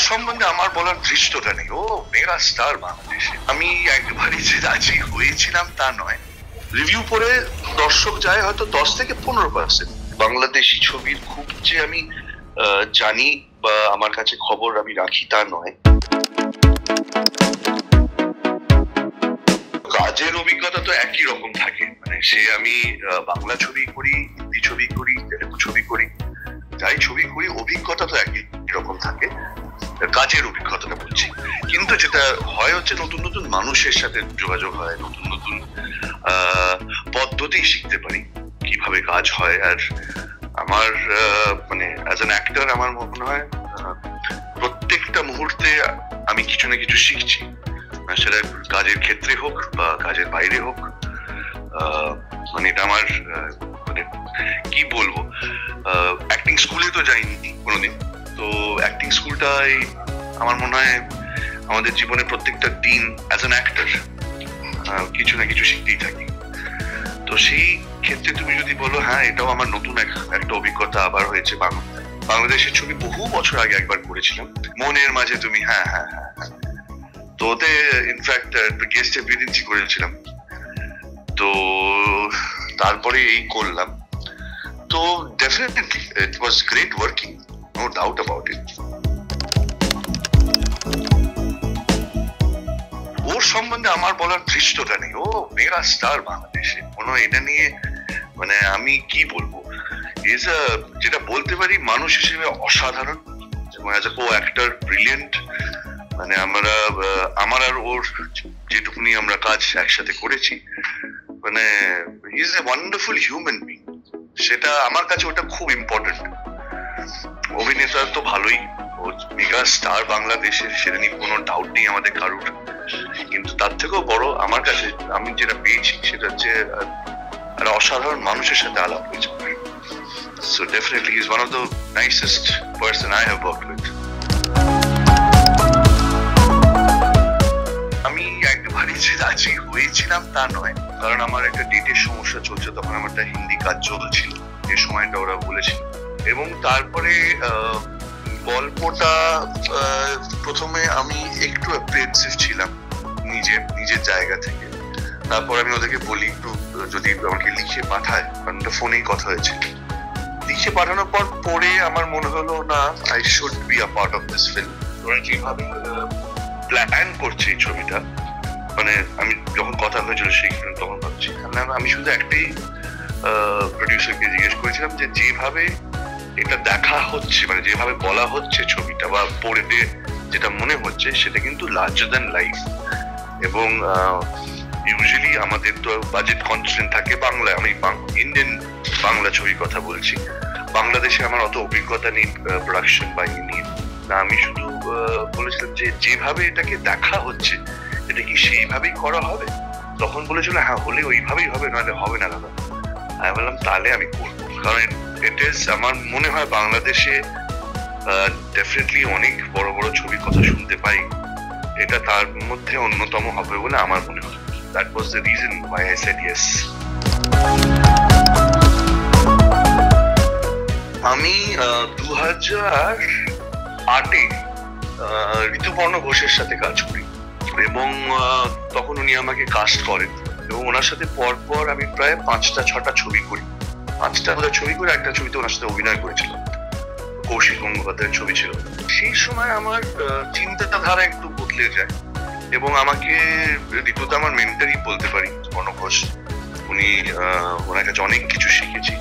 সম্বন্ধে আমার বলার ধৃষ্টতা নেই। ও মেগা স্টার বাংলাদেশে। আমি একবারই যে রাজি হয়েছিলাম তা নয়। রিভিউ পড়ে দর্শক যায় হয়তো 10 থেকে 15%। বাংলাদেশি ছবির খুব যে আমি জানি বা আমার কাছে খবর আমি রাখি তা নয়। কাজের অভিজ্ঞতা তো একই রকম থাকে, মানে সে আমি বাংলা ছবি করি, হিন্দি ছবি করি, তেলেগু ছবি করি, যাই ছবি করি, অভিজ্ঞতা তো একই রকম থাকে। কাজের অভিজ্ঞতাটা বলছি। কিন্তু যেটা হয় হচ্ছে নতুন নতুন মানুষের সাথে যোগাযোগ হয়, নতুন নতুন পদ্ধতি শিখতে পারি কিভাবে কাজ হয়। আর আমার মানে অ্যাজ অ্যান অ্যাক্টর আমার মনে হয় প্রত্যেকটা মুহূর্তে আমি কিছু না কিছু শিখছি, সেটা কাজের ক্ষেত্রে হোক বা কাজের বাইরে হোক। মানে এটা আমার মানে কি বলবো, অ্যাক্টিং স্কুলে তো যাইনি কোনোদিন, তো অ্যাক্টিং স্কুলটাই আমার মনে হয় আমাদের জীবনে প্রত্যেকটা দিন অ্যাজ অ্যান অ্যাক্টর কিছু না কিছু শিখতেই থাকি। তো সেই ক্ষেত্রে তুমি যদি বলো হ্যাঁ এটাও আমার নতুন একটা অভিজ্ঞতা আবার হয়েছে। বাংলাদেশের ছবি বহু বছর আগে একবার করেছিলাম, মনের মাঝে তুমি। হ্যাঁ হ্যাঁ হ্যাঁ হ্যাঁ তো ওতে ইনফ্যাক্ট গেস্ট এপিয়ারেন্স করেছিলাম, তো তারপরে এই করলাম। তো definitely it was great working, no doubt about it. ওর সম্বন্ধে আমার বলার ধৃষ্টতা নেই। ও মেগা স্টার বাংলাদেশে। কোনো এটা নিয়ে মানে আমি কি বলবো, যেটা বলতে পারি মানুষ হিসেবে অসাধারণ এবং as a co actor brilliant. মানে আমার আর ওর যেটুকুনি আমরা কাজ একসাথে করেছি, মানে is a wonderful human being. সেটা আমার কাছে ওটা খুব ইম্পর্টেন্ট। অভিনেতা তো ভালোই, ও মেগা স্টার বাংলাদেশের, সেটা নিয়ে কোনো ডাউট নেই আমাদের কারোর। কিন্তু তার থেকেও বড় আমার কাছে আমি যেটা পেয়েছি সেটা হচ্ছে একটা অসাধারণ মানুষের সাথে আলাপ হয়েছে। So definitely he's one of the nicest person I have worked with. আমি একবারই যে রাজি হয়েছিলাম তা নয়, কারণ আমার একটা ডেটের সমস্যা চলছে, তখন আমার একটা হিন্দি কাজ চলছিল, এই সময়টা ওরা বলেছিল। এবং তারপরে গল্পটা প্রথমে আমি একটু অ্যাপ্রিহেনসিভ ছিলাম নিজের জায়গা থেকে। তারপর আমি ওদেরকে বলি একটু যদি আমাকে লিখে পাঠায়, কারণ ফোনেই কথা হয়েছিল। লিখে পাঠানোর পর পরে আমার মনে হলো না, I should be a part of this film. ওরা যেভাবে প্ল্যান করছে এই ছবিটা, মানে আমি যখন কথা হয়েছিল সেইখানে তখন ভাবছি আমি শুধু একটাই প্রডিউসারকে জিজ্ঞেস করেছিলাম যে যেভাবে এটা দেখা হচ্ছে, মানে যেভাবে বলা হচ্ছে ছবিটা বা পড়ে যেটা মনে হচ্ছে সেটা কিন্তু লার্জার দ্যান লাইফ। এবং ইউজুয়ালি আমাদের তো বাজেট কনস্ট্রেন্ট থাকে বাংলায়, আমি ইন্ডিয়ান বাংলা ছবির কথা বলছি। বাংলাদেশে আমার অত অভিজ্ঞতা নেই প্রোডাকশন বা নিয়ে। আমি শুধু বলেছিলাম যে যেভাবে এটাকে দেখা হচ্ছে এটা কি সেইভাবেই করা হবে। তখন বলেছিল হ্যাঁ হলে ওইভাবেই হবে, নাহলে হবে না দাদা। আমি বললাম তাহলে আমি করবো, কারণ ইট ইজ আমার মনে হয় বাংলাদেশে ডেফিনেটলি অনেক বড় বড় ছবির কথা শুনতে পাই, এটা তার মধ্যে অন্যতম হবে বলে আমার মনে হয়। That was the reason why I said yes. আমি 2008-এ ঋতুপর্ণ ঘোষের সাথে কাজ করি এবং তখন উনি আমাকে কাস্ট করেন এবং ওনার সাথে পরপর আমি প্রায় 5টা-6টা ছবি করি। 5টা ছবি করে একটা ছবিতে ওনার সাথে অভিনয় করেছিলাম, কৌশিক গঙ্গোপাধ্যায়ের ছবি ছিল। সেই সময় আমার চিন্তাটা ধারা একটু বদলে যায় এবং আমাকে ঋতুদা আমার মেন্টারই বলতে পারি, ঋতুপর্ণ ঘোষ। ওনার কাছে অনেক কিছু শিখেছি।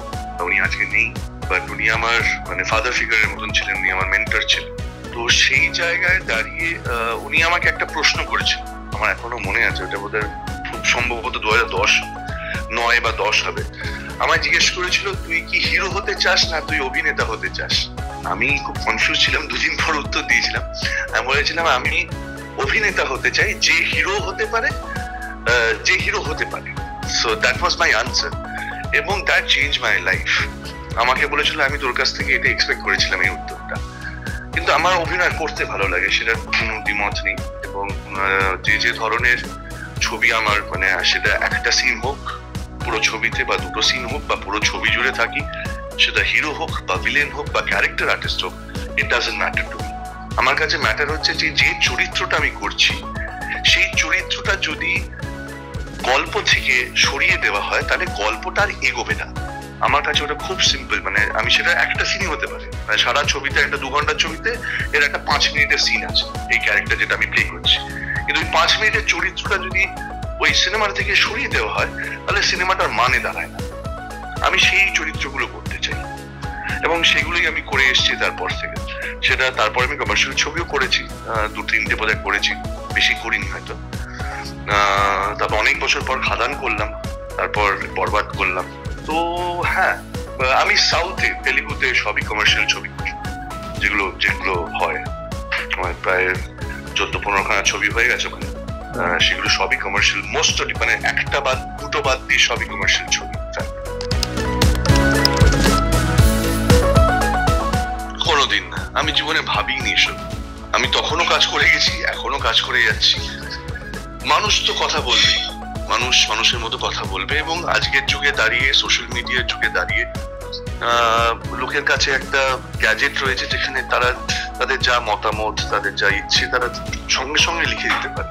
উনি আজকে নেই, বাট উনি আমার মানে ফাদার ফিগারের মতন ছিলেন, উনি আমার মেন্টর ছিলেন। তো সেই জায়গায় দাঁড়িয়ে উনি আমাকে একটা প্রশ্ন করেছেন, আমার এখনো মনে আছে, ওটা বোধহয় খুব সম্ভবত 2009 বা 10 হবে। আমায় জিজ্ঞেস করেছিল তুই কি হিরো হতে চাস না তুই অভিনেতা হতে চাস। আমি খুব কনফিউজ ছিলাম, 2 দিন পর উত্তর দিয়েছিলাম। আমি বলেছিলাম আমি অভিনেতা হতে চাই যে হিরো হতে পারে, so that was my answer এবং দ্যাট চেঞ্জ মাই লাইফ। আমাকে বলেছিল আমি তোর কাছ থেকে এটা এক্সপেক্ট করেছিলাম এই উত্তরটা, কিন্তু আমার অভিনয় করতে ভালো লাগে, সেটা কোনো দ্বিমত নেই। এবং যে ধরনের ছবি আমার মানে সেটা একটা সিন হোক পুরো ছবিতে বা 2টো সিন হোক বা পুরো ছবি জুড়ে থাকি, সেটা হিরো হোক বা ভিলেন হোক বা ক্যারেক্টার আর্টিস্ট হোক, it doesn't matter to me. আমার কাছে ম্যাটার হচ্ছে যে যে চরিত্রটা আমি করছি সেই চরিত্রটা যদি গল্প থেকে সরিয়ে দেওয়া হয় তাহলে গল্পটা আর এগোবে না। আমার কাছে ওটা খুব সিম্পল, মানে আমি সেটা একটা সিনই হতে পারে, মানে সারা ছবিতে একটা 2 ঘন্টার ছবিতে এর একটা 5 মিনিটের সিন আছে এই ক্যারেক্টার যেটা আমি প্লে করছি, কিন্তু ওই 5 মিনিটের চরিত্রটা যদি ওই সিনেমার থেকে সরিয়ে দেওয়া হয় তাহলে সিনেমাটার মানে দাঁড়ায় না। আমি সেই চরিত্রগুলো করতে চাই এবং সেগুলোই আমি করে এসেছি তারপর থেকে। সেটা তারপর আমি কমার্শিয়াল ছবিও করেছি, 2-3টে বোধহয় করেছি, বেশি করিনি হয়তো। তারপর অনেক বছর পর খাদান করলাম, তারপর বরবাদ করলাম। তো হ্যাঁ, আমি সাউথে তেলেগুতে সবই কমার্শিয়াল ছবি করি, যেগুলো হয় প্রায় 14-15খানা ছবি হয়ে গেছে, মানে সেগুলো সবই কমার্শিয়াল, মোস্ট মানে একটা বাদ 2টো বাদ দিয়ে সবই কমার্শিয়াল ছবি। কোনোদিন না, আমি জীবনে ভাবিনি এসব। আমি তখনও কাজ করে গেছি, এখনো কাজ করে যাচ্ছি। মানুষ তো কথা বলবে, মানুষের মতো কথা বলবে, এবং আজকের যুগে দাঁড়িয়ে, সোশ্যাল মিডিয়ার যুগে দাঁড়িয়ে লোকের কাছে একটা গ্যাজেট রয়েছে যেখানে তারা তাদের যা মতামত, তাদের যা ইচ্ছে তারা সঙ্গে সঙ্গে লিখে দিতে পারে।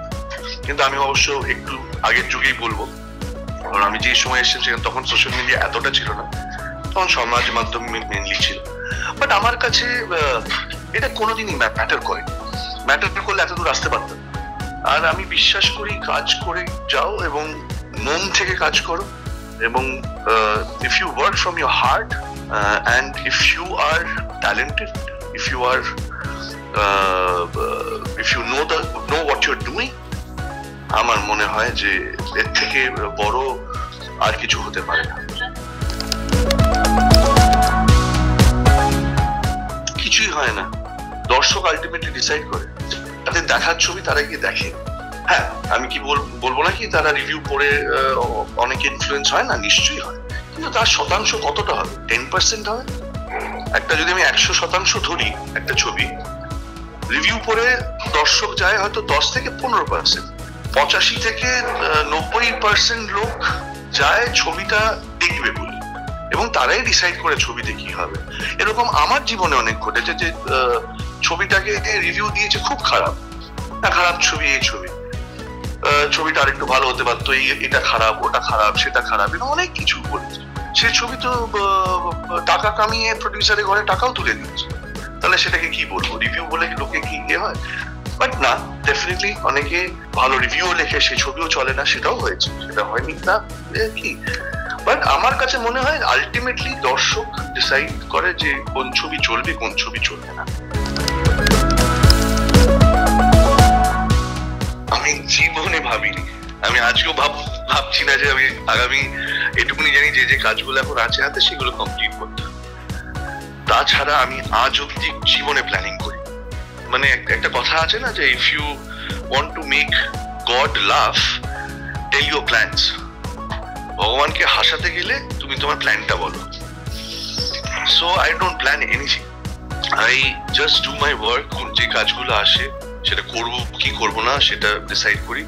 কিন্তু আমি অবশ্য একটু আগের যুগেই বলবো, কারণ আমি যে সময় এসেছিলাম তখন সোশ্যাল মিডিয়া এতটা ছিল না, তখন সমাজ মাধ্যম মেনলি ছিল। বাট আমার কাছে এটা কোনোদিনই ম্যাটার করে, ম্যাটার করলে এতদূর আসতে পারতাম। আর আমি বিশ্বাস করি কাজ করে যাও এবং মন থেকে কাজ করো, এবং if you work from your heart and if you are talented, if you know what you are doing, আমার মনে হয় যে এর থেকে বড় আর কিছু হতে পারে না। কিছুই হয় না, দর্শক আলটিমেটলি ডিসাইড করে, তাদের দেখার ছবি তারা গিয়ে দেখে। হ্যাঁ, আমি কি বলবো না কি তারা রিভিউ পড়ে অনেক ইনফ্লুয়েন্স হয় না, নিশ্চয়ই হয়, কিন্তু তার শতাংশ কতটা হবে? 10% হবে। একটা যদি আমি 100% ধরি একটা ছবি, রিভিউ পড়ে দর্শক যায় হয়তো 10 থেকে 15%, 85 থেকে 90% লোক যায় ছবিটা দেখবে বলে, এবং তারাই ডিসাইড করে ছবিতে কি হবে। এরকম আমার জীবনে অনেক ঘটেছে যে ছবিটাকে রিভিউ দিয়েছে খুব খারাপ, খারাপ ছবি, এই ছবিটা আর একটু ভালো হতে পারতো, এটা খারাপ, ওটা খারাপ, সেটা খারাপ, এটা অনেক কিছু বলেছে। সে ছবি তো টাকা কামিয়ে প্রডিউসারের ঘরে টাকাও তুলে দিয়েছে, তাহলে সেটাকে কি বলবো? রিভিউ বলে লোকে কি ইয়ে হয়? বাট না, ডেফিনেটলি অনেকে ভালো রিভিউ লেখে, সেই ছবিও চলে না, সেটাও হয়েছে, সেটা হয়নি না কি। বাট আমার কাছে মনে হয় আলটিমেটলি দর্শক ডিসাইড করে যে কোন ছবি চলবে, কোন ছবি চলবে না। আমি জীবনে ভাবিনি, আমি আজকেও ভাবছি না যে আমি আগামী, এটুকুনি জানি যে যে কাজগুলো এখন আছে হাতে সেগুলো কমপ্লিট করতে। তাছাড়া আমি আজ অব্দি জীবনে প্ল্যানিং করি, মানে একটা কথা আছে না যে if you want to make God laugh, tell your plans. ভগবানকে হাসাতে গেলে তুমি তোমার প্ল্যানটা বলো। So I don't plan anything, I just do my work. যে কাজগুলো আসে সেটা করবো কি করবো না সেটা ডিসাইড করি,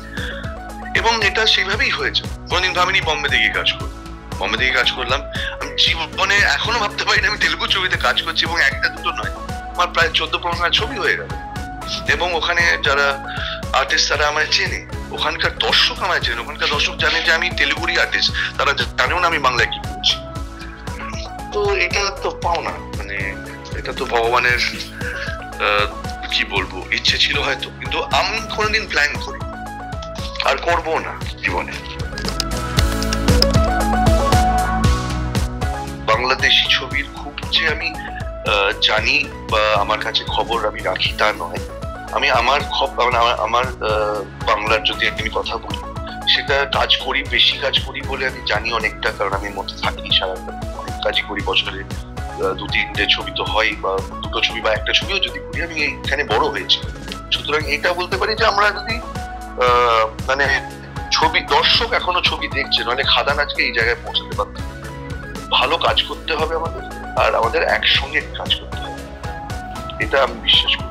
এবং এটা সেইভাবেই হয়েছে। কোনোদিন ভাবিনি বম্বে থেকে কাজ করবো, বম্বে থেকে কাজ করলাম। আমি জীবনে এখনো ভাবতে পারি না আমি তেলুগু ছবিতে কাজ করছি, এবং একটা দুটো নয়, আমার প্রায় 14-15 ছবি হয়ে গেল। এবং ওখানে যারা আর্টিস্ট তারা আমায় চেনে, ওখানকার দর্শক আমায় চেনে, ওখানকার দর্শক জানে যে আমি তেলুগুরই আর্টিস্ট, তারা জানেও না আমি বাংলায় কি করছি। তো এটা তো পাও না, মানে এটা তো ভগবানের কি বলবো ইচ্ছে ছিল হয়তো, কিন্তু আমি কোনোদিন প্ল্যান করি আর করবো না জীবনে। বাংলাদেশি ছবির খুব যে আমি জানি বা আমার কাছে খবর আমি রাখি তা নয়। আমি আমার বাংলার যদি আমি কথা বলি, সেটা কাজ করি, বেশি কাজ করি বলে আমি জানি অনেকটা, কারণ আমি মধ্যে থাকি সারাদিন, অনেক কাজই করি, বছরে 2-3টে ছবি তো হয়, বা 2টো ছবি বা একটা ছবিও যদি করি, আমি এখানে বড় হয়েছি। সুতরাং এটা বলতে পারি যে আমরা যদি মানে ছবি, দর্শক এখনো ছবি দেখছে, নাহলে খাদান আজকে এই জায়গায় পৌঁছাতে পারত। ভালো কাজ করতে হবে আমাদের, আর আমাদের একসঙ্গে কাজ করতে হবে, এটা আমি বিশ্বাস করি।